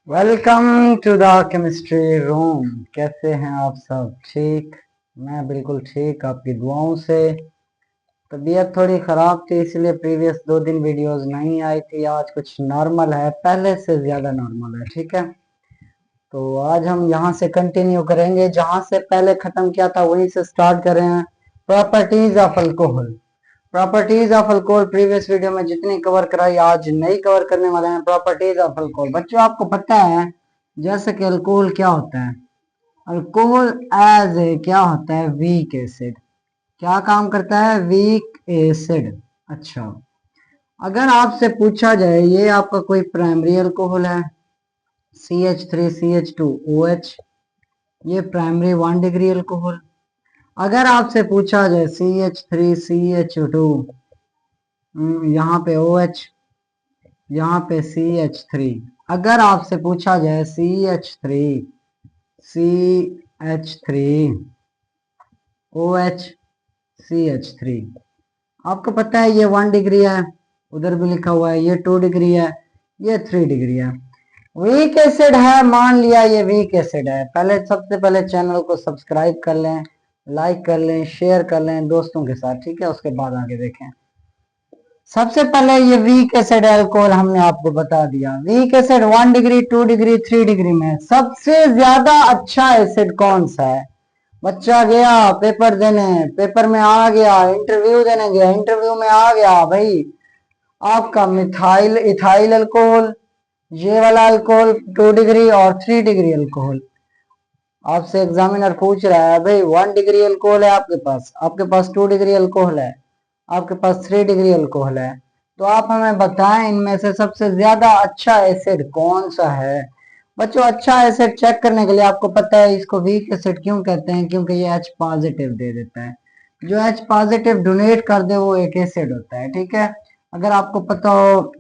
Welcome to the chemistry room. कैसे हैं आप सब? ठीक? मैं बिल्कुल ठीक, आपकी दुआओं से। तबीयत थोड़ी ख़राब थी इसलिए प्रीवियस 2 दिन वीडियोस नहीं आई थी। आज कुछ नॉर्मल है, पहले से ज़्यादा नॉर्मल है। ठीक है, तो आज हम यहाँ से कंटिन्यू करेंगे, जहाँ से पहले ख़त्म किया था वहीं से स्टार्ट कर रहे हैं। Properties of alcohol. Properties of alcohol previous video में जितनी कवर कराई आज नहीं कवर करने वाले हैं। प्रॉपर्टीज ऑफ अल्कोहल बच्चों आपको पता है जैसे कि अल्कोहल क्या होता है। अल्कोहल एज ए क्या होता है? Weak acid. क्या काम करता है? Weak acid. अच्छा, अगर आपसे पूछा जाए ये आपका कोई प्राइमरी अल्कोहल है, CH3CH2OH, ये प्राइमरी 1 डिग्री अल्कोहल। अगर आपसे पूछा जाए CH3CH2, यहाँ पे OH, यहाँ पे CH3। अगर आपसे पूछा जाए CH3OH, CH3, आपको पता है ये 1 डिग्री है, उधर भी लिखा हुआ है ये 2 डिग्री है, ये 3 डिग्री है। वीक एसिड है, मान लिया ये वीक एसिड है। पहले सबसे पहले चैनल को सब्सक्राइब कर लें, लाइक कर लें, शेयर कर लें दोस्तों के साथ। ठीक है, उसके बाद आगे देखें। सबसे पहले ये वीक एसिड अल्कोहल हमने आपको बता दिया। Weak acid 1 degree, 2 degree, 3 degree में सबसे ज्यादा अच्छा एसिड कौन सा है? बच्चा गया पेपर देने, पेपर में आ गया, इंटरव्यू देने गया, इंटरव्यू में आ गया भाई आपका मिथाइल इथाइल अल्कोहल, ये वाला अल्कोहल 2 डिग्री और 3 डिग्री अल्कोहल। आपसे एग्जामिनर पूछ रहा है भाई 1 डिग्री अल्कोहल है आपके पास 2 डिग्री अल्कोहल है, आपके पास 3 डिग्री अल्कोहल है, तो आप हमें बताएं इनमें से सबसे ज्यादा अच्छा एसिड कौन सा है। बच्चों अच्छा एसिड चेक करने के लिए आपको पता है इसको वीक एसिड क्यों कहते हैं? क्योंकि ये H पॉजिटिव दे देता है। जो H पॉजिटिव डोनेट कर दे वो एक एसिड होता है। ठीक है, अगर आपको पता हो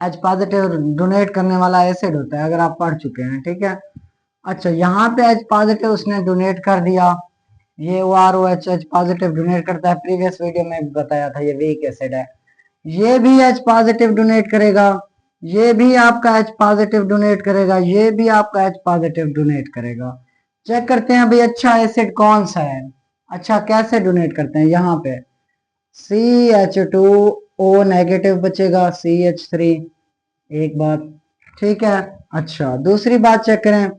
H पॉजिटिव डोनेट करने वाला एसिड होता है, अगर आप पढ़ चुके हैं। ठीक है, अच्छा यहाँ पे H पॉजिटिव उसने डोनेट कर दिया, ये OROH पॉजिटिव डोनेट करता है। प्रीवियस वीडियो में भी बताया था ये वीक एसिड है। ये भी H पॉजिटिव डोनेट करेगा, ये भी आपका H पॉजिटिव डोनेट करेगा, ये भी आपका H पॉजिटिव डोनेट करेगा। चेक करते हैं भाई अच्छा एसिड कौन सा है। अच्छा कैसे डोनेट करते हैं? यहाँ पे CH2O नेगेटिव बचेगा, CH3, एक बात। ठीक है, अच्छा दूसरी बात चेक करें,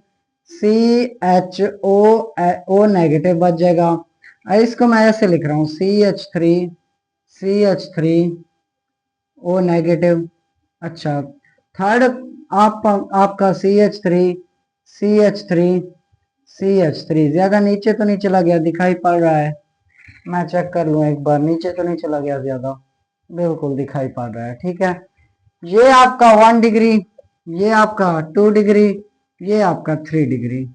CHO नेगेटिव बच जाएगा। इसको मैं ऐसे लिख रहा हूँ CH3O नेगेटिव। अच्छा थर्ड आपका CH3 ज्यादा नीचे तो नहीं चला गया? दिखाई पड़ रहा है? मैं चेक कर लूँ एक बार, नीचे तो नहीं चला गया ज्यादा? बिल्कुल दिखाई पड़ रहा है। ठीक है, ये आपका 1 डिग्री, ये आपका 2 डिग्री, ये आपका 3 डिग्री।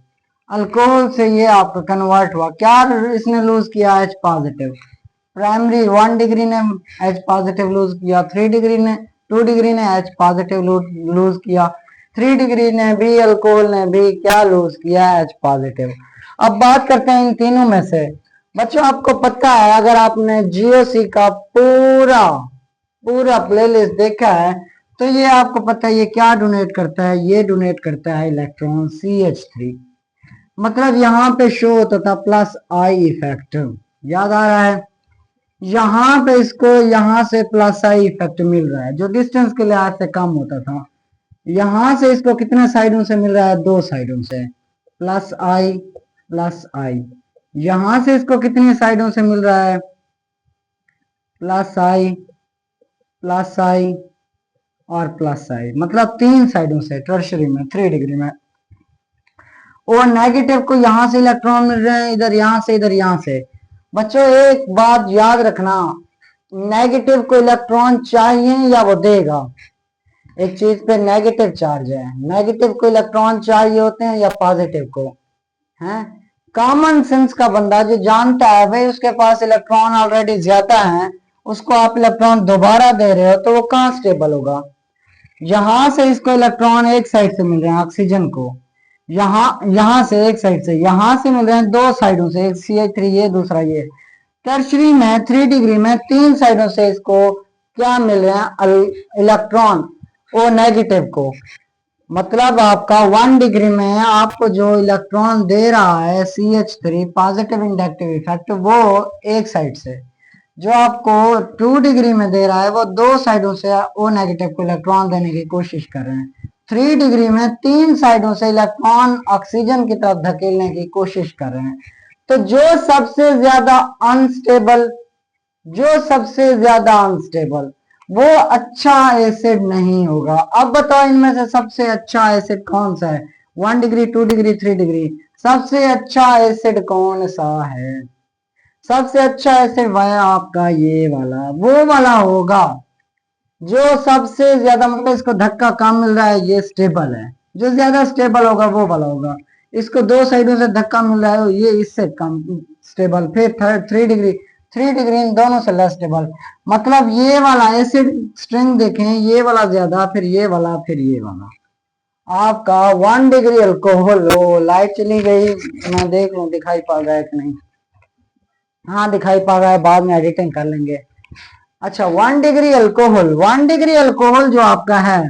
अल्कोहल से ये आपका कन्वर्ट हुआ, क्या इसने लूज किया? H positive. प्राइमरी 1 डिग्री ने H पॉजिटिव लूज किया, 3 डिग्री ने 2 डिग्री ने H पॉजिटिव लूज किया, 3 डिग्री ने भी अल्कोहल ने भी क्या लूज किया? H positive. अब बात करते हैं इन तीनों में से। बच्चों आपको पता है अगर आपने GOC का पूरा पूरा प्लेलिस्ट देखा है तो ये आपको पता है ये क्या डोनेट करता है? ये डोनेट करता है इलेक्ट्रॉन CH3। मतलब यहाँ पे शो होता था प्लस आई इफेक्ट, याद आ रहा है? यहाँ पे इसको यहाँ से प्लस आई इफेक्ट मिल रहा है जो डिस्टेंस के लिहाज से कम होता था। यहाँ से इसको कितने साइडों से मिल रहा है? 2 साइडों से, प्लस आई प्लस आई। यहाँ से इसको कितनी साइडों से मिल रहा है? प्लस आई प्लस आई और प्लस आई, मतलब 3 साइडों से टर्शरी में 3 डिग्री में। और नेगेटिव को यहाँ से इलेक्ट्रॉन मिल रहे हैं, इधर यहाँ से, इधर यहाँ से। बच्चों एक बात याद रखना, नेगेटिव को इलेक्ट्रॉन चाहिए या वो देगा? एक चीज पे नेगेटिव चार्ज है, नेगेटिव को इलेक्ट्रॉन चाहिए होते हैं या पॉजिटिव को? हैं? कॉमन सेंस का बंदा जो जानता है भाई उसके पास इलेक्ट्रॉन ऑलरेडी ज्यादा है, उसको आप इलेक्ट्रॉन दोबारा दे रहे हो तो वो कहाँ स्टेबल होगा? यहां से इसको इलेक्ट्रॉन एक साइड से मिल रहे हैं ऑक्सीजन को, यहां से एक साइड से, यहां से मिल रहे हैं 2 साइडों से, एक CH3 ये दूसरा ये। टर्शरी में 3 डिग्री में 3 साइडों से इसको क्या मिल रहे हैं? इलेक्ट्रॉन ओ नेगेटिव को। मतलब आपका 1 डिग्री में आपको जो इलेक्ट्रॉन दे रहा है CH3 पॉजिटिव इंडक्टिव इफेक्ट, वो एक साइड से, जो आपको 2 डिग्री में दे रहा है वो दो साइडों से वो नेगेटिव को इलेक्ट्रॉन देने की कोशिश कर रहे हैं। 3 डिग्री में तीन साइडों से इलेक्ट्रॉन ऑक्सीजन की तरफ धकेलने की कोशिश कर रहे हैं। तो जो सबसे ज्यादा अनस्टेबल वो अच्छा एसिड नहीं होगा। अब बताओ इनमें से सबसे अच्छा एसिड कौन सा है? 1 डिग्री, 2 डिग्री, 3 डिग्री, सबसे अच्छा एसिड कौन सा है? सबसे अच्छा एसिड वह आपका ये वाला, वो वाला होगा जो सबसे ज्यादा, मतलब इसको धक्का कम मिल रहा है, ये स्टेबल है। जो ज्यादा स्टेबल होगा वो वाला होगा। इसको दो साइडों से धक्का मिल रहा है, ये इससे कम स्टेबल। फिर 3 डिग्री, 3 डिग्री इन दोनों से लेस स्टेबल। मतलब ये वाला एसिड स्ट्रिंग देखें, ये वाला ज्यादा, फिर ये वाला, फिर ये वाला। आपका 1 डिग्री अल्कोहल हो। लाइट चली गई, मैं देख लूं दिखाई पड़ रहा है कि नहीं। हाँ दिखाई पड़ रहा है, बाद में एडिटिंग कर लेंगे। अच्छा 1 डिग्री अल्कोहल, 1 डिग्री अल्कोहल जो आपका है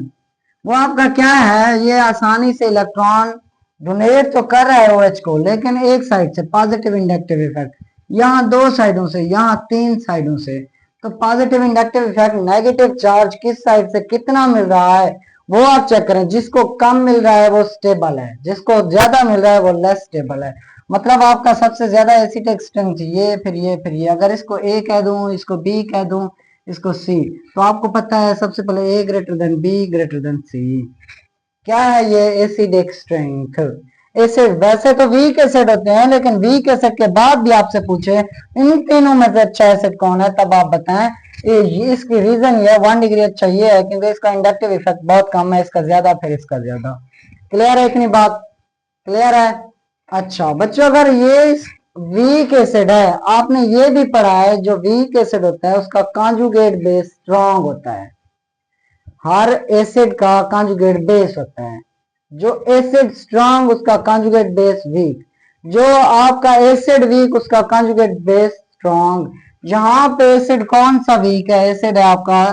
वो आपका क्या है? ये आसानी से इलेक्ट्रॉन डोनेट तो कर रहा है OH को, लेकिन एक साइड से पॉजिटिव इंडक्टिव इफेक्ट, यहाँ दो साइडों से, यहाँ तीन साइडों से। तो positive inductive effect, negative charge किस साइड से कितना मिल रहा है वो आप चेक करें। जिसको कम मिल रहा है वो स्टेबल है, जिसको ज्यादा मिल रहा है वो लेस स्टेबल है। मतलब आपका सबसे ज्यादा एसिडिक स्ट्रेंथ ये, फिर ये, फिर ये। अगर इसको A कह दूं, इसको B कह दूं, इसको C, तो आपको पता है सबसे पहले A greater than B greater than C। क्या है ये? Acidic strength. एसिड वैसे तो वीक एसिड होते हैं, लेकिन वीक एसिड के बाद भी आपसे पूछे इन तीनों में से अच्छा एसिड कौन है, तब आप बताएं। इसकी रीजन ये 1 डिग्री अच्छा ये है क्योंकि इसका इंडक्टिव इफेक्ट बहुत कम है, इसका ज्यादा, फिर इसका ज्यादा। क्लियर है? इतनी बात क्लियर है? अच्छा बच्चों, अगर ये वीक एसिड है, आपने ये भी पढ़ा है जो वीक एसिड होता है उसका कॉन्जुगेट बेस स्ट्रॉन्ग होता है। हर एसिड का कॉन्जुगेट बेस होता है। जो एसिड स्ट्रॉन्ग उसका कॉन्जुगेट बेस वीक, जो आपका एसिड वीक उसका कॉन्जुगेट बेस स्ट्रॉन्ग। यहाँ पे एसिड कौन सा वीक है? एसिड है आपका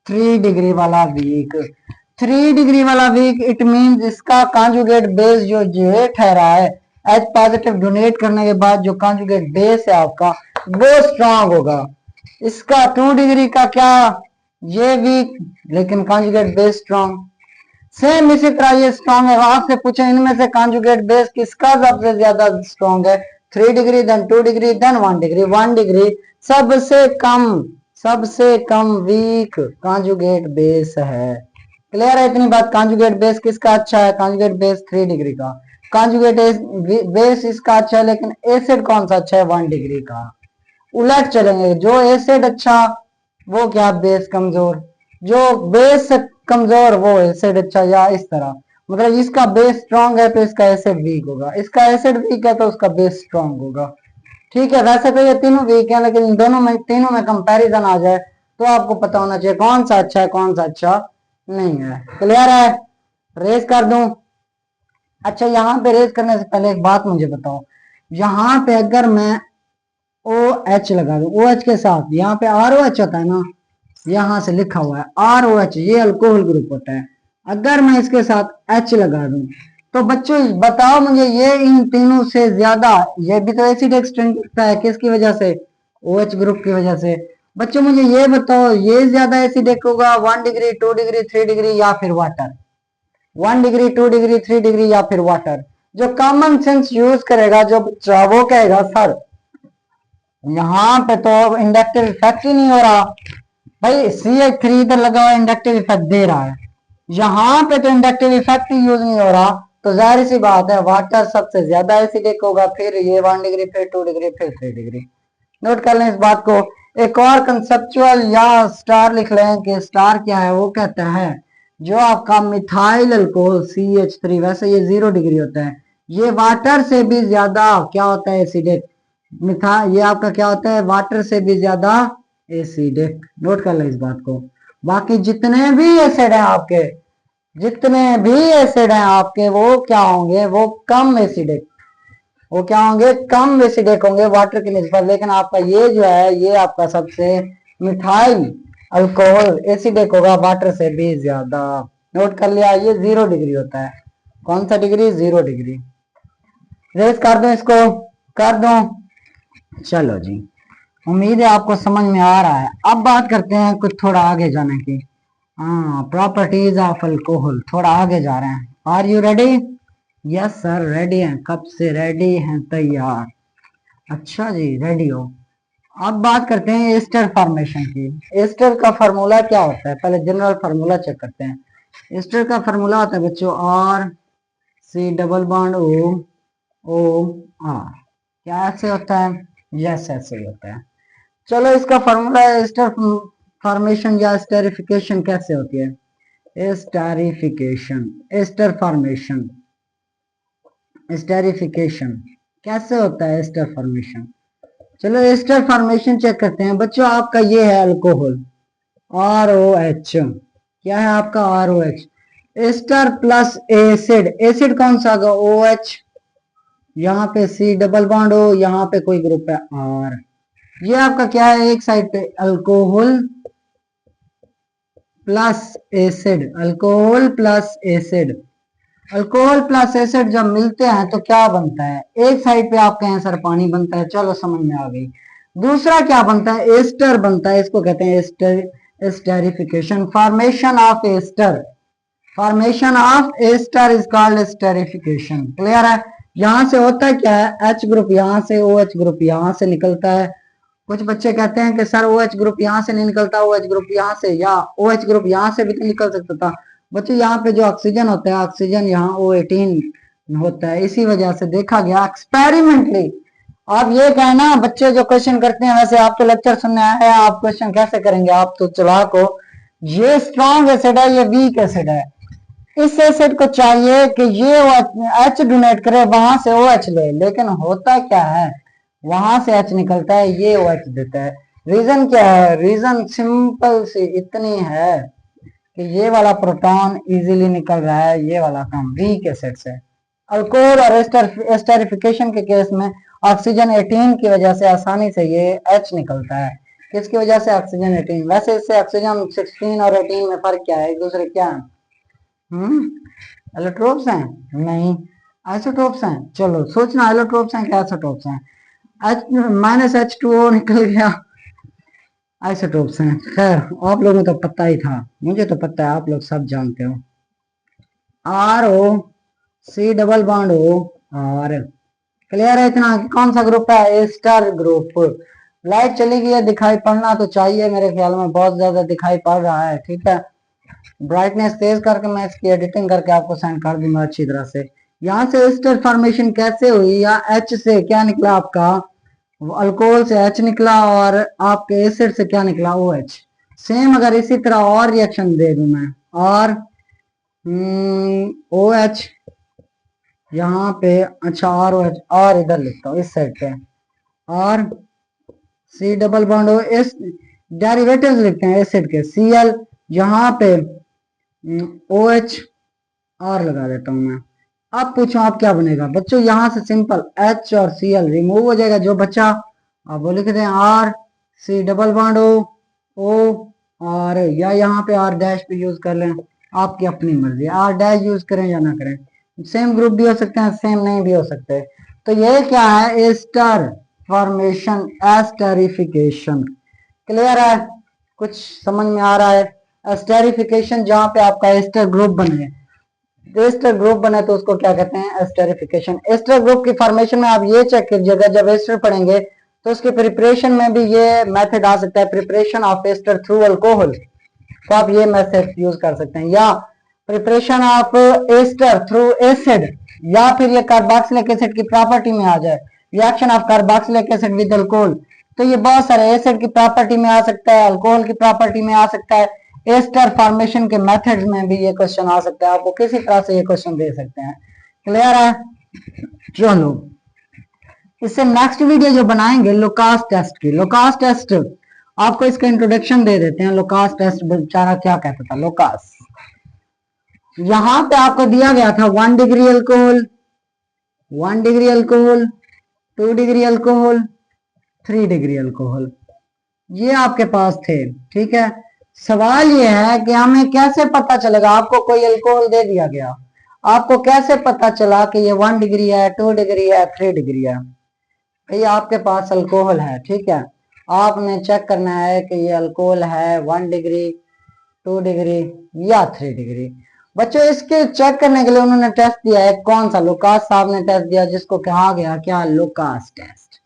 3 डिग्री वाला वीक। 3 डिग्री वाला वीक, इट मीन इसका कॉन्जुगेट बेस जो ठहरा है H पॉजिटिव डोनेट करने के बाद जो कॉन्जुगेट बेस है आपका वो स्ट्रॉन्ग होगा। इसका 2 डिग्री का क्या, ये वीक लेकिन कॉन्जुगेट बेस स्ट्रॉन्ग। सेम इसी तरह ये स्ट्रॉन्ग है। आपसे पूछे इनमें से कॉन्जुगेट बेस किसका सबसे ज्यादा स्ट्रॉन्ग है? 3 degree, then 2 degree, then 1 degree. 1 degree सबसे कम वीक कॉन्जुगेट बेस है। क्लियर है इतनी बात? कॉन्जुगेट बेस किसका अच्छा है? कॉन्जुगेट बेस 3 डिग्री का। कॉन्जुगेट बेस इसका अच्छा है, लेकिन एसिड कौन सा अच्छा है? 1 डिग्री का। उलट चलेंगे, जो एसिड अच्छा वो क्या, बेस कमजोर, जो बेस कमजोर वो एसिड अच्छा, या इस तरह। मतलब इसका बेस स्ट्रांग है तो इसका एसिड वीक होगा, इसका एसिड वीक है तो उसका बेस स्ट्रांग होगा। ठीक है, वैसे तो ये तीनों वीक है, लेकिन इन दोनों में, तीनों में कंपैरिजन आ जाए तो आपको पता होना चाहिए कौन सा अच्छा है कौन सा अच्छा नहीं है। क्लियर है? रेस कर दूं? अच्छा यहाँ पे रेस करने से पहले एक बात मुझे बताओ, यहाँ पे अगर मैं OH लगा दूं, OH के साथ यहाँ पे ROH होता है ना, यहाँ से लिखा हुआ है ROH, ये अल्कोहल ग्रुप होता है। अगर मैं इसके साथ H लगा दूं तो बच्चों बताओ मुझे, ये इन तीनों से ज्यादा, ये भी तो एसिड एक्सटेंट करता है, किसकी वजह से? OH ग्रुप की वजह से। बच्चों मुझे ये बताओ, ये ज्यादा एसिडिक होगा 1 डिग्री, 2 डिग्री, 3 डिग्री, या फिर वाटर? 1 डिग्री, 2 डिग्री, 3 डिग्री, या फिर वाटर? जो कॉमन सेंस यूज करेगा, जो बच्चा वो कहेगा सर यहाँ पे तो इंडक्टिव इफेक्ट ही नहीं हो रहा, भाई CH3 इधर लगा हुआ इंडक्टिव इफेक्ट दे रहा है, यहाँ पे तो इंडक्टिव इफेक्ट ही यूज नहीं हो रहा, तो जाहिर सी बात है वाटर सबसे ज्यादा एसिडिक होगा। फिर ये 1 डिग्री, फिर 2 डिग्री, फिर 3 डिग्री। नोट कर लें इस बात को। एक और कंसेप्चुअल या स्टार लिख लें कि स्टार क्या है। वो कहता है जो आपका मिथाइल अल्कोहल CH3, वैसे ये 0 डिग्री होता है, ये वाटर से भी ज्यादा क्या होता है? एसिडिक। ये आपका क्या होता है? वाटर से भी ज्यादा एसिडिक। नोट कर ले इस बात को। बाकी जितने भी एसिड हैं आपके, जितने भी एसिड हैं आपके, वो क्या होंगे? वो कम एसिडिक, वो क्या होंगे? कम एसिडिक होंगे वाटर की निस्बत। लेकिन आपका ये जो है, ये आपका सबसे मिथाइल अल्कोहल एसिडिक होगा वाटर से भी ज्यादा। नोट कर लिया, ये 0 डिग्री होता है। कौन सा डिग्री? 0 डिग्री। रेस कर दो इसको, कर दो। चलो जी, उम्मीद है आपको समझ में आ रहा है। अब बात करते हैं कुछ थोड़ा आगे जाने की। हाँ, प्रॉपर्टीज ऑफ अल्कोहल, थोड़ा आगे जा रहे हैं। Are you ready? Yes sir, ready हैं, कब से रेडी हैं, तैयार। अच्छा जी, रेडी हो। अब बात करते हैं एस्टर फॉर्मेशन की। एस्टर का फार्मूला क्या होता है? पहले जनरल फार्मूला चेक करते हैं। एस्टर का फार्मूला होता है बच्चों R C double bond O O R. क्या ऐसे होता है? यस, ऐसे ही होता है। चलो, इसका फार्मूला एस्टर फॉर्मेशन या एस्टरिफिकेशन कैसे होती है? एस्टरिफिकेशन, एस्टर फॉर्मेशन, एस्टरिफिकेशन कैसे होता है? एस्टर फॉर्मेशन, चलो एस्टर फॉर्मेशन चेक करते हैं बच्चों। आपका ये है अल्कोहल, ROH। क्या है आपका? ROH। Ester plus acid, acid कौन सा होगा? OH। यहाँ पे C डबल बॉन्ड हो, यहाँ पे कोई ग्रुप है R। ये आपका क्या है? एक साइड पे alcohol plus acid, alcohol plus acid. Alcohol plus acid जब मिलते हैं तो क्या बनता है? एक साइड पे आप कहें सर पानी बनता है, चलो समझ में आ गई। दूसरा क्या बनता है? एस्टर बनता है, इसको कहते हैं ester, esterification, formation of ester. Formation of ester is called esterification. Clear है? यहां से होता है क्या है? H ग्रुप यहाँ से, OH ग्रुप यहाँ से निकलता है। कुछ बच्चे कहते हैं कि सर OH ग्रुप यहाँ से नहीं निकलता, OH ग्रुप यहाँ से, या OH ग्रुप यहाँ से भी तो निकल सकता था। बच्चे यहाँ पे जो ऑक्सीजन होता है, ऑक्सीजन यहाँ O18 होता है, इसी वजह से देखा गया एक्सपेरिमेंटली। आप ये कहना बच्चे जो क्वेश्चन करते हैं, वैसे आप तो लेक्चर सुनने आए हैं, आप क्वेश्चन कैसे करेंगे? आप तो चालाक हो। ये स्ट्रॉन्ग एसिड है, ये वीक एसिड है। इस एसिड को चाहिए कि ये H डोनेट करे, वहां से OH ले, लेकिन होता क्या है? वहां से H निकलता है, ये OH देता है। रीजन क्या है? रीजन सिंपल सी इतनी है कि ये वाला प्रोटॉन इजीली निकल रहा है, ये वाला कम, वीक एसिड से। अल्कोहल और एस्टरिफिकेशन के केस में ऑक्सीजन 18 की वजह से आसानी से ये H निकलता है। किसकी वजह से? ऑक्सीजन 18। वैसे इससे ऑक्सीजन 16 और 18 में फर्क क्या है? एक दूसरे क्या है? एलोट्रोप्स हैं? नहीं, आइसोटोप्स हैं। चलो सोचना, एलोट्रोप्स हैं क्या आइसोटोप्स हैं? -H2O निकल गया, आइसोटोप्स हैं। खैर, आप लोगों को तो पता ही था, मुझे तो पता है, आप लोग सब जानते हो। RO double bond O R। Clear है इतना? कौन सा ग्रुप है? Ester group. लाइट चली गई है, दिखाई पड़ना तो चाहिए, मेरे ख्याल में बहुत ज्यादा दिखाई पड़ रहा है। ठीक है, ब्राइटनेस तेज करके मैं इसकी एडिटिंग करके आपको सेंड कर दूंगा अच्छी तरह से। यहाँ से एस्टर फॉर्मेशन कैसे हुई? या H से क्या निकला आपका? अल्कोहल से H निकला, और आपके एसिड से क्या निकला? OH। सेम अगर इसी तरह और रिएक्शन दे दूं मैं, और OH यहाँ पे, अच्छा ROH, और इधर लिखता हूँ इस साइड पे, और C डबल बॉन्ड O, इस डेरिवेटिव्स लिखते हैं एसिड के, Cl, यहाँ पे OH, R लगा देता हूं मैं। अब पूछो आप क्या बनेगा बच्चों? यहां से सिंपल H और Cl रिमूव हो जाएगा, जो बचा आप वो लिख दें RC डबल बॉन्ड O और, या यहाँ पे R डैश भी यूज कर लें, आपकी अपनी मर्जी, R डैश यूज करें या ना करें। सेम ग्रुप भी हो सकते हैं, सेम नहीं भी हो सकते। तो ये क्या है? Ester formation, esterification. क्लियर है? कुछ समझ में आ रहा है? एस्टरिफिकेशन, जहां पे आपका एस्टर ग्रुप बने, एस्टर ग्रुप बने तो उसको क्या कहते हैं? एस्टरिफिकेशन। एस्टर ग्रुप की फॉर्मेशन में आप ये चेक कीजिएगा, जब एस्टर पढ़ेंगे तो उसके प्रिपरेशन में भी ये मेथड आ सकता है, preparation of ester through alcohol. तो आप ये मेथड यूज कर सकते हैं, या preparation of ester through acid, या फिर ये कार्बोक्सिलिक एसिड की प्रॉपर्टी में आ जाए, reaction of carboxylic acid with alcohol. तो ये बहुत सारे एसिड की प्रॉपर्टी में आ सकता है, अल्कोहल की प्रॉपर्टी में आ सकता है, एस्टर फॉर्मेशन के मेथड्स में भी ये क्वेश्चन आ सकता है, आपको किसी तरह से ये क्वेश्चन दे सकते हैं। क्लियर है? चलो, इससे नेक्स्ट वीडियो जो बनाएंगे लुकास टेस्ट की, लुकास टेस्ट आपको इसका इंट्रोडक्शन दे देते हैं। लुकास टेस्ट बेचारा क्या कहता था लुकास? यहां पे आपको दिया गया था 1 degree alcohol, 1 degree alcohol, 2 degree alcohol, 3 degree alcohol, ये आपके पास थे। ठीक है, सवाल ये है कि हमें कैसे पता चलेगा, आपको कोई अल्कोहल दे दिया गया, आपको कैसे पता चला कि ये 1 डिग्री है, 2 डिग्री है, 3 डिग्री है। भाई आपके पास अल्कोहल है, ठीक है, आपने चेक करना है कि ये अल्कोहल है 1 डिग्री, 2 डिग्री या 3 डिग्री। बच्चों इसके चेक करने के लिए उन्होंने टेस्ट दिया है, कौन सा, लुकास साहब ने टेस्ट दिया, जिसको कहा गया क्या, लुकास टेस्ट।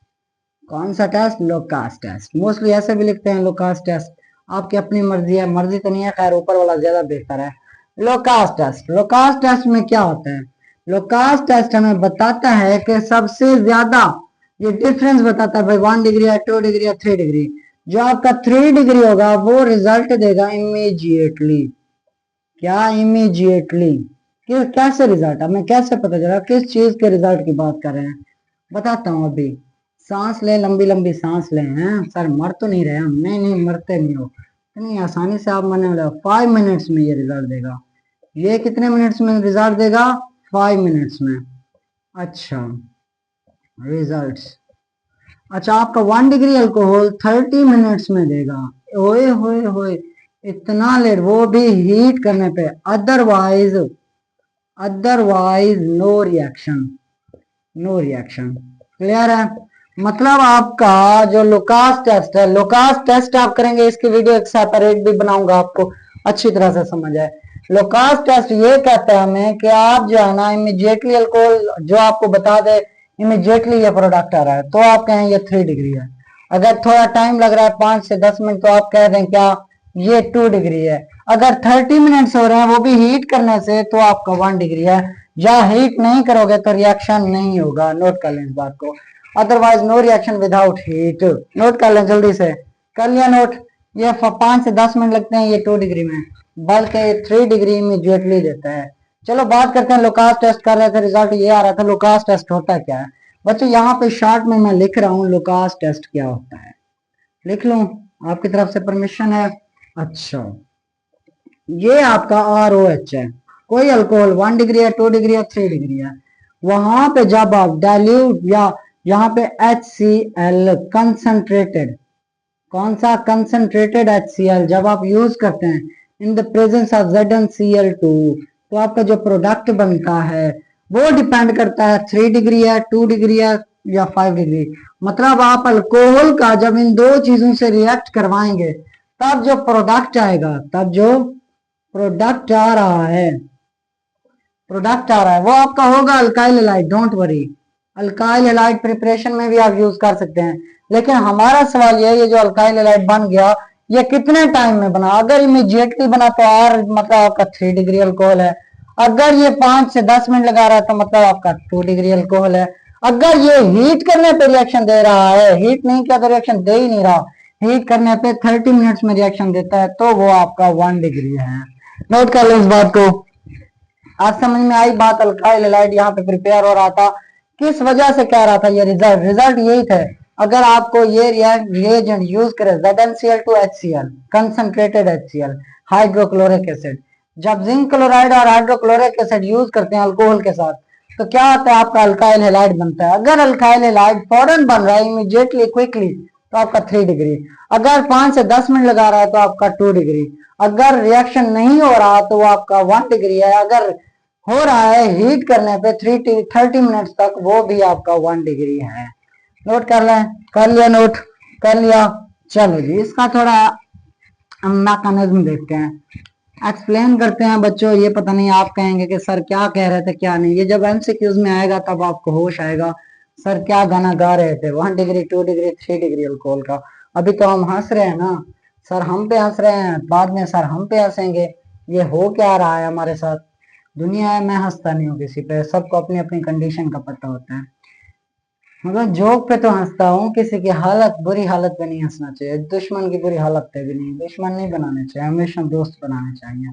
कौन सा टेस्ट, लुकास टेस्ट। मोस्टली ऐसे भी लिखते हैं लुकास टेस्ट, आपकी अपनी मर्जी है, मर्जी तो नहीं है, खैर ऊपर वाला ज्यादा बेहतर है। लुकास टेस्ट, लुकास टेस्ट में क्या होता है, लुकास टेस्ट हमें बताता है कि सबसे ज्यादा ये डिफरेंस बताता है भाई 1 डिग्री है, 2 डिग्री है, 3 डिग्री। जो आपका 3 डिग्री होगा वो रिजल्ट देगा इमीजिएटली। क्या, इमीजिएटली। कैसे रिजल्ट, हमें कैसे पता चला किस चीज के रिजल्ट की बात कर रहे हैं, बताता हूँ अभी। सांस लें, लंबी लंबी सांस लें। हैं सर, मर तो नहीं रहे हम, नहीं नहीं मरते नहीं हो, इतनी आसानी से आप मरने वाले हो। 5 मिनट्स में ये रिजल्ट देगा। ये कितने मिनट्स में रिजल्ट देगा, 5 मिनट्स में। अच्छा, रिजल्ट्स। अच्छा, आपका 1 डिग्री अल्कोहल 30 मिनट्स में देगा। ओए होए होए, इतना लेट, वो भी हीट करने पे। Otherwise, otherwise no reaction, no reaction. Clear है। मतलब आपका जो लुकास टेस्ट है, लुकास टेस्ट आप करेंगे, इसकी वीडियो एक सेपरेट भी बनाऊंगा, आपको अच्छी तरह से समझ आए। लुकास टेस्ट ये कहता है हमें कि आप जो है ना इमीडिएटली अल्कोहल जो आपको बता दे, इमीडिएटली ये प्रोडक्ट आ रहा है, तो आप कहें ये 3 डिग्री है। अगर थोड़ा टाइम लग रहा है 5 से 10 मिनट, तो आप कह दें क्या, ये 2 डिग्री है। अगर 30 मिनट्स हो रहे हैं वो भी हीट करने से, तो आपका 1 डिग्री है। या हीट नहीं करोगे तो रिएक्शन नहीं होगा, नोट कर लें इस बात को। Otherwise no reaction without heat, note कर लें जल्दी से, कर लिया नोट। ये 5 से 10 मिनट लगते हैं ये 2 डिग्री में, बल्कि 3 डिग्री इमीडिएटली देता है। चलो बात करते हैं, लुकास टेस्ट कर रहे थे, रिजल्ट ये आ रहा था। लुकास टेस्ट होता क्या है बच्चों, यहाँ पे शॉर्ट में मैं लिख रहा हूँ लुकास टेस्ट क्या होता है, लिख लूं, आपकी तरफ से परमिशन है। अच्छा, ये आपका ROH है, कोई अल्कोहल 1 डिग्री है, 2 डिग्री है, 3 डिग्री है। वहां पे जब आप डाइल्यूट या यहाँ पे HCl कंसंट्रेटेड, कौन सा, कंसंट्रेटेड HCl जब आप यूज करते हैं in the presence of ZnCl2, तो आपका जो प्रोडक्ट बनता है वो डिपेंड करता है 3 डिग्री है, 2 डिग्री है या 5 डिग्री। मतलब आप अल्कोहल का जब इन दो चीजों से रिएक्ट करवाएंगे, तब जो प्रोडक्ट आएगा, तब जो प्रोडक्ट आ रहा है, प्रोडक्ट आ रहा है वो आपका होगा alkyl halide. Don't worry, alkyl halide preparation में भी आप यूज कर सकते हैं। लेकिन हमारा सवाल ये जो अल्काइल हैलाइड बन गया, ये कितने टाइम में बना। अगर इमीडिएटली बना तो आर मतलब आपका 3 डिग्री अल्कोहल है। अगर ये 5 से 10 मिनट लगा रहा है तो मतलब आपका 2 डिग्री अल्कोहल है। अगर ये हीट करने पे रिएक्शन दे रहा है, हीट नहीं किया तो रिएक्शन दे ही नहीं रहा, हीट करने पे 30 मिनट्स में रिएक्शन देता है, तो वो आपका 1 डिग्री है। नोट कर लो इस बात को। आज समझ में आई बात, अल्काइल हैलाइड यहाँ पे प्रिपेयर हो रहा था, किस वजह से कह रहा था ये रिजल्ट, रिजल्ट यही थे। अगर आपको ये रिएजेंट यूज करे ZnCl2HCl concentrated HCl hydrochloric acid, जब जिंक क्लोराइड और हाइड्रोक्लोरिक एसिड यूज करते हैं अल्कोहल के साथ, तो क्या होता है, आपका अल्काइल हैलाइड बनता है। अगर अल्काइल हैलाइड फौरन बन रहा है इमीडिएटली क्विकली, तो आपका 3 डिग्री। अगर 5 से 10 मिनट लगा रहा है तो आपका 2 डिग्री। अगर रिएक्शन नहीं हो रहा तो वो आपका 1 डिग्री है। अगर हो रहा है हीट करने पे 30 मिनट्स तक, वो भी आपका 1 डिग्री है। नोट कर लें, कर लिया नोट, कर लिया। चलो जी, इसका थोड़ा मैकेनिज्म देखते हैं, एक्सप्लेन करते हैं बच्चों। ये पता नहीं आप कहेंगे कि सर क्या कह रहे थे क्या नहीं, ये जब MCQs में आएगा तब आपको होश आएगा सर क्या गाना गा रहे थे, 1 डिग्री, 2 डिग्री, 3 डिग्री अल्कोहल का। अभी तो हम हंस रहे हैं ना, सर हम पे हंस रहे हैं, बाद में सर हम पे हंसेंगे। ये हो क्या रहा है हमारे साथ, दुनिया है, मैं हंसता नहीं हूँ किसी पे, सबको अपनी अपनी कंडीशन का पता होता है। मतलब जोक पे तो हंसता हूँ, किसी की हालत, बुरी हालत पे नहीं हंसना चाहिए, दुश्मन की बुरी हालत पे भी नहीं, दुश्मन नहीं बनाने चाहिए, हमेशा दोस्त बनाने चाहिए।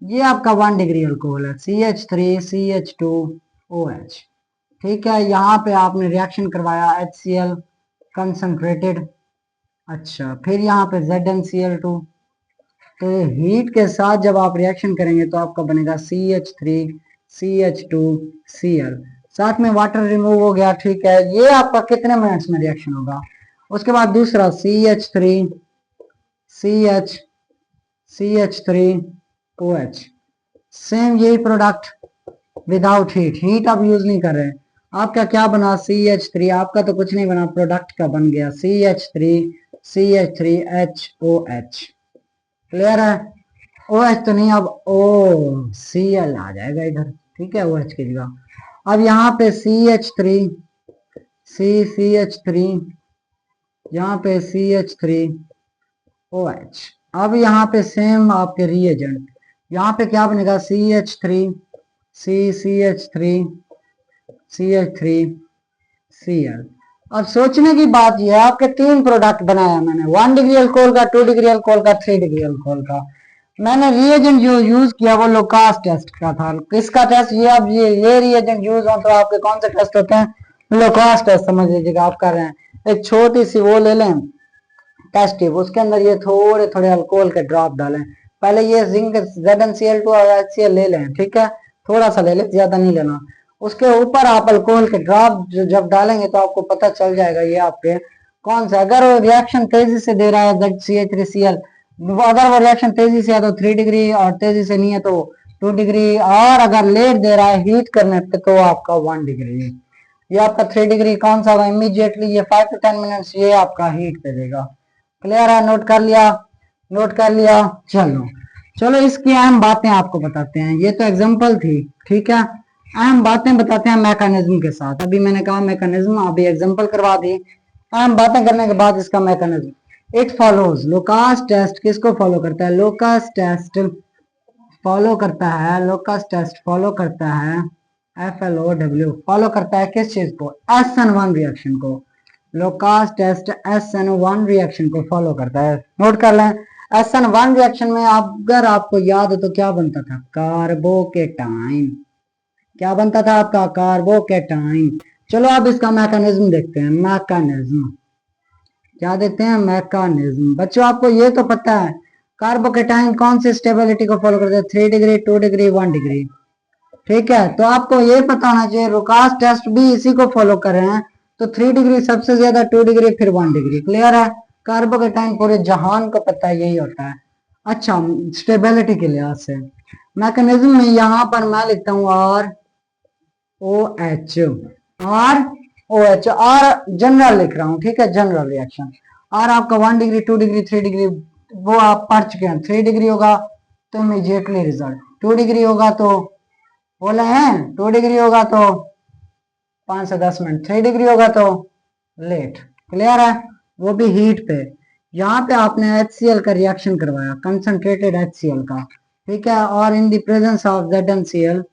ये आपका 1 डिग्री अल्कोहल है, CH3CH2OH। ठीक है, यहाँ पे आपने रिएक्शन करवाया HCl कंसंट्रेटेड। अच्छा, फिर यहाँ पे ZnCl2, तो हीट के साथ जब आप रिएक्शन करेंगे तो आपका बनेगा CH3CH2Cl, साथ में वाटर रिमूव हो गया। ठीक है, ये आपका कितने मिनट्स में रिएक्शन होगा। उसके बाद दूसरा CH3CH CH3OH, सेम यही प्रोडक्ट विदाउट हीट, हीट आप यूज नहीं कर रहे। आपका क्या बना CH3, आपका तो कुछ नहीं बना, प्रोडक्ट का बन गया CH3OH। क्लियर है? OH तो नहीं, अब OCl आ जाएगा इधर, ठीक है, OH की जगह। अब यहाँ पे CH3 यहाँ पे CH3OH। अब यहाँ पे सेम आपके रिएजेंट, यहाँ पे क्या बनेगा CH3CL। अब सोचने की बात यह है, आपके 3 प्रोडक्ट बनाया मैंने, 1 डिग्री अल्कोहल का, 2 डिग्री अल्कोहल का, 3 डिग्री अल्कोहल का। मैंने रिएजेंट जो यूज किया वो लोकास टेस्ट का था। किसका टेस्ट? ये अब ये रिएजेंट यूज हो तो आपके कौन से टेस्ट होते हैं? लोकास टेस्ट समझ लीजिएगा आप कर रहे हैं। एक छोटी सी वो ले लें टेस्ट ट्यूब, उसके अंदर ये थोड़े थोड़े अल्कोहल के ड्रॉप डालें। पहले ये जिंक ZnCl2 और HCl ले लें, ठीक है, थोड़ा सा ले लें, ज्यादा नहीं लेना। उसके ऊपर आप अल्कोहल के ड्रॉप जब डालेंगे तो आपको पता चल जाएगा ये आपके कौन सा। अगर वो रिएक्शन तेजी से दे रहा है CH3Cl, अगर वो रिएक्शन तेजी से है तो 3 डिग्री, और तेजी से नहीं है तो 2 डिग्री, और अगर लेट दे रहा है हीट करने पे तो आपका 1 डिग्री। ये आपका 3 डिग्री कौन सा होगा? इमीडिएटली ये 5 to 10 मिनट्स ये आपका हीट पे देगा। क्लियर है? नोट कर लिया? नोट कर लिया? चलो चलो इसकी अहम बातें आपको बताते हैं। ये तो एग्जांपल थी, ठीक है, अहम बातें बताते हैं मैकेनिज्म के साथ। अभी मैंने कहा मैकेनिज्म, अभी एग्जांपल करवा दी। अहम बातें करने के बाद इसका mechanism, it follows, Lucas test किसको फॉलो करता है? लोकास टेस्ट फॉलो करता है, लोकास टेस्ट फॉलो करता है, FLOW फॉलो करता है किस चीज को? SN1 रिएक्शन को। लोकास टेस्ट SN1 रिएक्शन को फॉलो करता है। नोट कर लें, SN1 रिएक्शन में अगर आपको याद हो तो क्या बनता था? कार्बोकेटाइन। क्या बनता था आपका? कार्बोकेटाइन। चलो अब इसका मैकेनिज्म देखते हैं। मैकेनिज्म क्या देखते हैं? मैकेनिज्म। बच्चों आपको ये तो पता है कार्बोकेटाइन कौन सी स्टेबिलिटी को फॉलो करता है? 3 डिग्री, 2 डिग्री, 1 डिग्री, ठीक है। तो आपको ये पता होना चाहिए लोकास टेस्ट भी इसी को फॉलो कर रहे हैं, तो 3 डिग्री सबसे ज्यादा, 2 डिग्री, फिर 1 डिग्री। क्लियर है? कार्बोकेटाइन पूरे जहान को पता है यही होता है। अच्छा, स्टेबिलिटी के लिहाज से मैकेनिज्म में यहां पर मैं लिखता हूं ROH, और जनरल लिख रहा हूं, ठीक है, जनरल रिएक्शन। और आपका 1 डिग्री, 2 डिग्री, 3 डिग्री वो आप पढ़ चुके हैं। 3 डिग्री होगा तो इमीडिएटली रिजल्ट, 2 डिग्री होगा तो बोले हैं 2 डिग्री होगा तो 5 से 10 मिनट, 3 डिग्री होगा तो लेट। क्लियर है? वो भी हीट पे। यहाँ पे आपने HCl का रिएक्शन करवाया, कंसंट्रेटेड HCl का, ठीक है, और in the presence of ZnCl2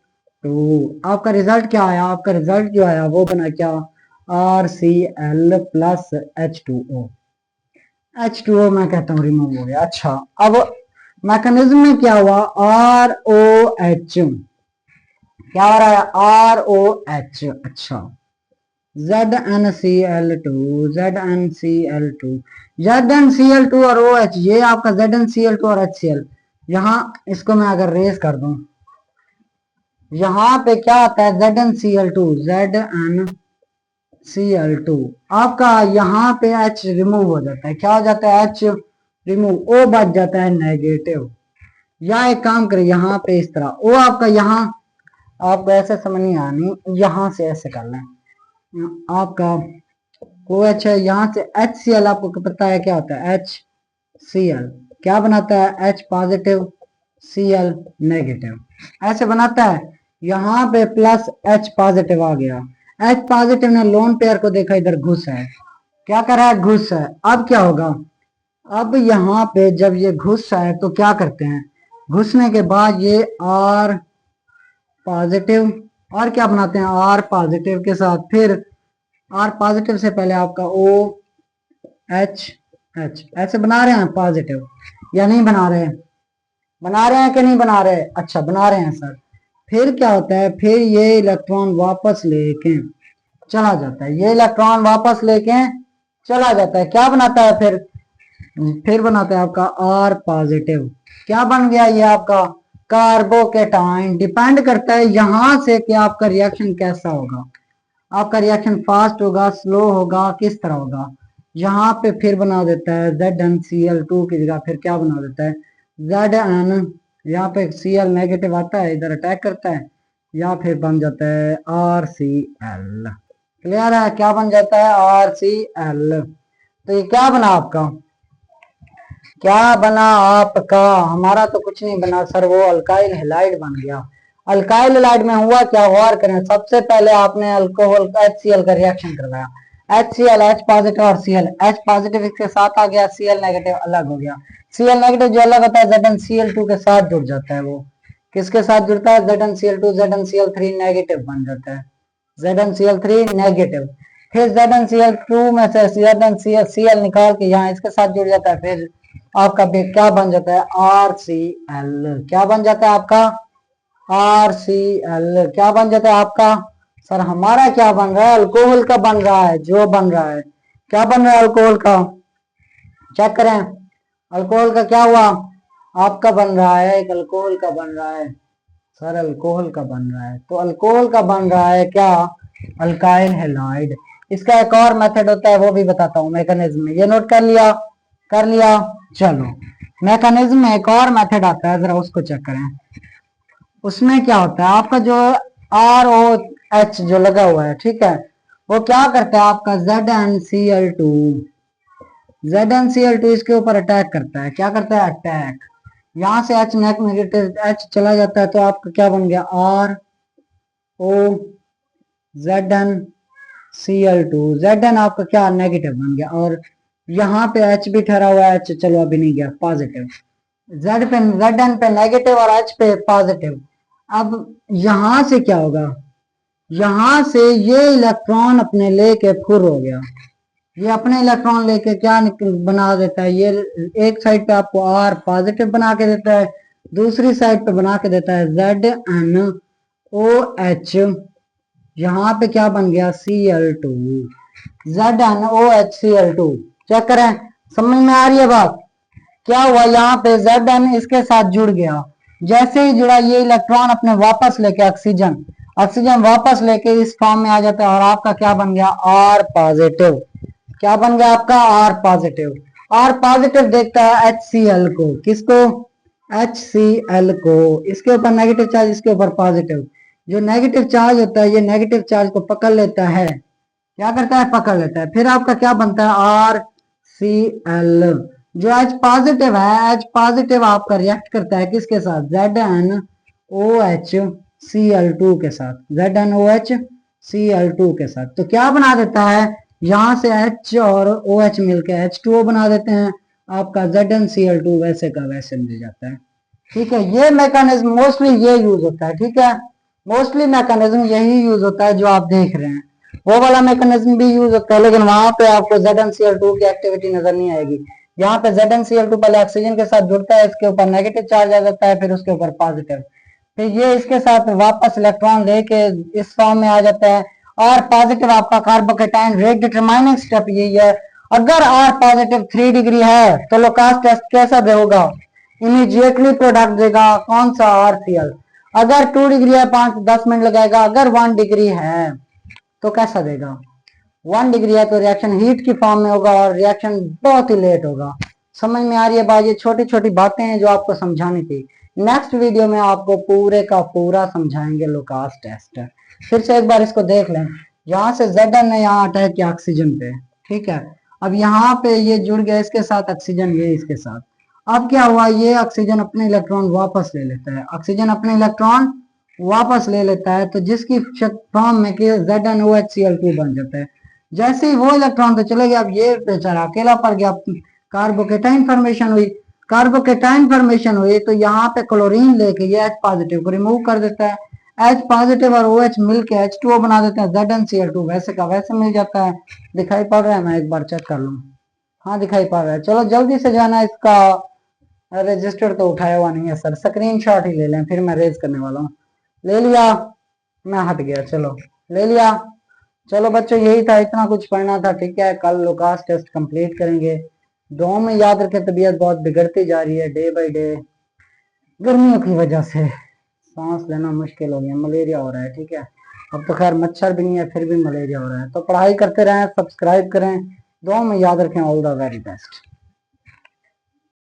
आपका रिजल्ट क्या आया? आपका रिजल्ट जो आया वो बना क्या? RCl प्लस H2O मैं कहता हूँ रिमूव हो गया। अच्छा, अब मैकेनिज्म में क्या हुआ? ROH, क्या हो रहा है? ROH। अच्छा, ZnCl2 और OH, ये आपका ZnCl2 और HCl। यहाँ इसको मैं अगर रेस कर दूं, यहाँ पे क्या आता है? ZnCl2 आपका यहाँ पे H रिमूव हो जाता है। क्या हो जाता है? H रिमूव, O बच जाता है नेगेटिव। या एक काम करें, यहाँ पे इस तरह O आपका, यहाँ आपको ऐसे समझ नहीं आनी, यहाँ से ऐसे कर लें। आपका OH है, यहाँ से HCl आपको पता है क्या होता है? HCl क्या बनाता है? H पॉजिटिव, Cl नेगेटिव, ऐसे बनाता है। यहाँ पे प्लस H पॉजिटिव आ गया। H पॉजिटिव ने लोन पेयर को देखा, इधर घुस है, क्या कर रहा है? घुस है। अब क्या होगा? अब यहाँ पे जब ये घुस है तो क्या करते हैं? घुसने के बाद ये R पॉजिटिव, और क्या बनाते हैं? R पॉजिटिव के साथ, फिर R पॉजिटिव से पहले आपका OH, ऐसे बना रहे हैं पॉजिटिव या नहीं बना रहे? बना रहे हैं कि नहीं बना रहे? अच्छा, बना रहे हैं सर। फिर क्या होता है? फिर ये इलेक्ट्रॉन वापस लेके चला जाता है, ये इलेक्ट्रॉन वापस लेके चला जाता है। क्या बनाता है? फिर बनाता है आपका R पॉजिटिव। क्या बन गया ये आपका? कार्बोकेटाइन। डिपेंड करता है यहां से कि आपका रिएक्शन कैसा होगा। आपका रिएक्शन फास्ट होगा, स्लो होगा, किस तरह होगा। यहाँ पे फिर बना देता है ZnCl2 की जगह फिर क्या बना देता है? Zn, यहाँ पे Cl नेगेटिव आता है, इधर अटैक करता है, या फिर बन जाता है RCl। क्लियर है, क्या बन जाता है? RCl। तो ये क्या बना आपका? क्या बना आपका? हमारा तो कुछ नहीं बना सर, वो अल्काइल हैलाइड बन गया। अल्काइल हैलाइड में हुआ क्या, गौर करें। सबसे पहले आपने अल्कोहल HCl का रिएक्शन करवाया, HCl H पॉजिटिव और Cl, H पॉजिटिव इसके साथ आ गया, Cl नेगेटिव अलग हो गया। Cl नेगेटिव जो अलग होता है ZnCl2 के साथ जुड़ जाता है। वो किसके साथ जुड़ता है? ZnCl2, ZnCl3 नेगेटिव बन जाता है, ZnCl3 नेगेटिव। फिर ZnCl2 में से ZnCl निकाल के यहाँ इसके साथ जुड़ जाता है, फिर आपका क्या बन जाता है? RCl। क्या बन जाता है आपका? RCl। क्या बन जाता है आपका? सर हमारा क्या बन रहा है? अल्कोहल का बन रहा है, जो बन रहा है। क्या बन रहा है अल्कोहल का? चेक करें, अल्कोहल का क्या हुआ? आपका बन रहा है, एक अल्कोहल का बन रहा है सर, अल्कोहल का बन रहा है। तो अल्कोहल का बन रहा है क्या? Alkyl halide. इसका एक और मेथड होता है, वो भी बताता हूँ मैकेनिज्म। ये नोट कर लिया? कर लिया। चलो, मैकेनिज्म में एक और मेथड आता है, जरा उसको चेक करें। उसमें क्या होता है, आपका जो ROH जो लगा हुआ है, ठीक है, वो क्या करता है आपका? ZnCl2 इसके ऊपर अटैक करता है। क्या करता है? अटैक। यहां से H नेगेटिव H चला जाता है, तो आपका क्या बन गया? ZnCl2। Zn आपका क्या? नेगेटिव बन गया, और यहाँ पे H भी ठहरा हुआ है, H चलो अभी नहीं गया, पॉजिटिव। Zn पे नेगेटिव और H पे पॉजिटिव। अब यहां से क्या होगा? यहां से ये इलेक्ट्रॉन अपने लेके फुर हो गया, ये अपने इलेक्ट्रॉन लेके क्या बना देता है? ये एक साइड पे आपको R पॉजिटिव बना के देता है, दूसरी साइड पे बना के देता है ZnOH। यहाँ पे क्या बन गया? Cl2। ZnOHCl2। चेक करें, समझ में आ रही है बात? क्या हुआ? यहाँ पे Zn इसके साथ जुड़ गया, जैसे ही जुड़ा ये इलेक्ट्रॉन अपने वापस लेके ऑक्सीजन वापस लेके इस फॉर्म में आ जाता है, और आपका क्या बन गया? R positive. क्या बन गया आपका? R positive. R पॉजिटिव देखता है HCl को, किसको? HCl को। इसके ऊपर नेगेटिव चार्ज, इसके ऊपर पॉजिटिव। जो नेगेटिव चार्ज होता है, ये नेगेटिव चार्ज को पकड़ लेता है। क्या करता है? पकड़ लेता है। फिर आपका क्या बनता है? RCl। जो H पॉजिटिव है, H पॉजिटिव आपका रिएक्ट करता है किसके साथ? ZnOHCl2 के साथ, ZnOHCl2 के साथ। तो क्या बना देता है? यहां से H और OH मिलकर H2O बना देते हैं, आपका ZnCl2 वैसे का वैसे मिल जाता है। ठीक है, ये मैकेनिज्म मोस्टली ये यूज होता है। ठीक है, मोस्टली मैकेनिज्म यही यूज होता है जो आप देख रहे हैं। वो वाला मैकेनिज्म भी यूज होता है, लेकिन वहां पे आपको ZnCl2 की एक्टिविटी नजर नहीं आएगी। यहाँ पे ZnCl2 पहले ऑक्सीजन के साथ जुड़ता है, इसके ऊपर नेगेटिव चार्ज आ जाता है, फिर उसके ऊपर पॉजिटिव, फिर ये इसके साथ वापस इलेक्ट्रॉन लेके इस फॉर्म में आ जाता है। और पॉजिटिव आपका कार्बोकेटाइन रेट डिटरमाइनिंग स्टेप यही है। अगर R पॉजिटिव 3 डिग्री है तो लोकास टेस्ट कैसा होगा? इमीडिएटली प्रोडक्ट देगा, कौन सा? RCl। अगर 2 डिग्री है 5-10 मिनट लगाएगा। अगर 1 डिग्री है तो कैसा देगा? 1 डिग्री है तो रिएक्शन हीट की फॉर्म में होगा, और रिएक्शन बहुत ही लेट होगा। समझ में आ रही है बात? ये छोटी छोटी बातें हैं जो आपको समझानी थी। नेक्स्ट वीडियो में आपको पूरे का पूरा समझाएंगे लुकास टेस्ट। फिर से एक बार इसको देख लें। यहाँ से Zn ने यहाँ अटैक किया ऑक्सीजन पे, ठीक है। अब यहाँ पे ये जुड़ गया इसके साथ ऑक्सीजन, ये इसके साथ। अब क्या हुआ? ये ऑक्सीजन अपने इलेक्ट्रॉन वापस ले लेता है, ऑक्सीजन अपने इलेक्ट्रॉन वापस ले लेता है, तो जिसकी फॉर्म में कि ZnOHCl2 बन जाता है। जैसे ही वो इलेक्ट्रॉन तो चले गया, अब ये बेचारा अकेला पड़ गया, कार्बोकेटाइन फॉर्मेशन हुई। कार्बोकेटाइन फॉर्मेशन हुई तो यहाँ पे क्लोरीन लेके ये H पॉजिटिव को रिमूव कर देता है। H पॉजिटिव और OH मिलके H2O बना देते हैं, ZnCl2 वैसे का वैसे मिल जाता है। दिखाई पड़ रहा है? मैं एक बार चेक कर लूँ। हाँ दिखाई पड़ रहा है। चलो जल्दी से जाना, इसका रजिस्टर तो उठाया हुआ नहीं है सर, स्क्रीनशॉट ही ले लें, फिर मैं रेज करने वाला हूँ। ले लिया? मैं हट गया, चलो ले लिया। चलो बच्चों, यही था, इतना कुछ पढ़ना था। ठीक है, कल लुकास टेस्ट कंप्लीट करेंगे। दुआ में याद रखें, तबीयत बहुत बिगड़ती जा रही है डे बाय डे, गर्मियों की वजह से सांस लेना मुश्किल हो गया, मलेरिया हो रहा है। ठीक है, अब तो खैर मच्छर भी नहीं है, फिर भी मलेरिया हो रहा है। तो पढ़ाई करते रहें, सब्सक्राइब करें। दुआ में याद रखें। All the very best.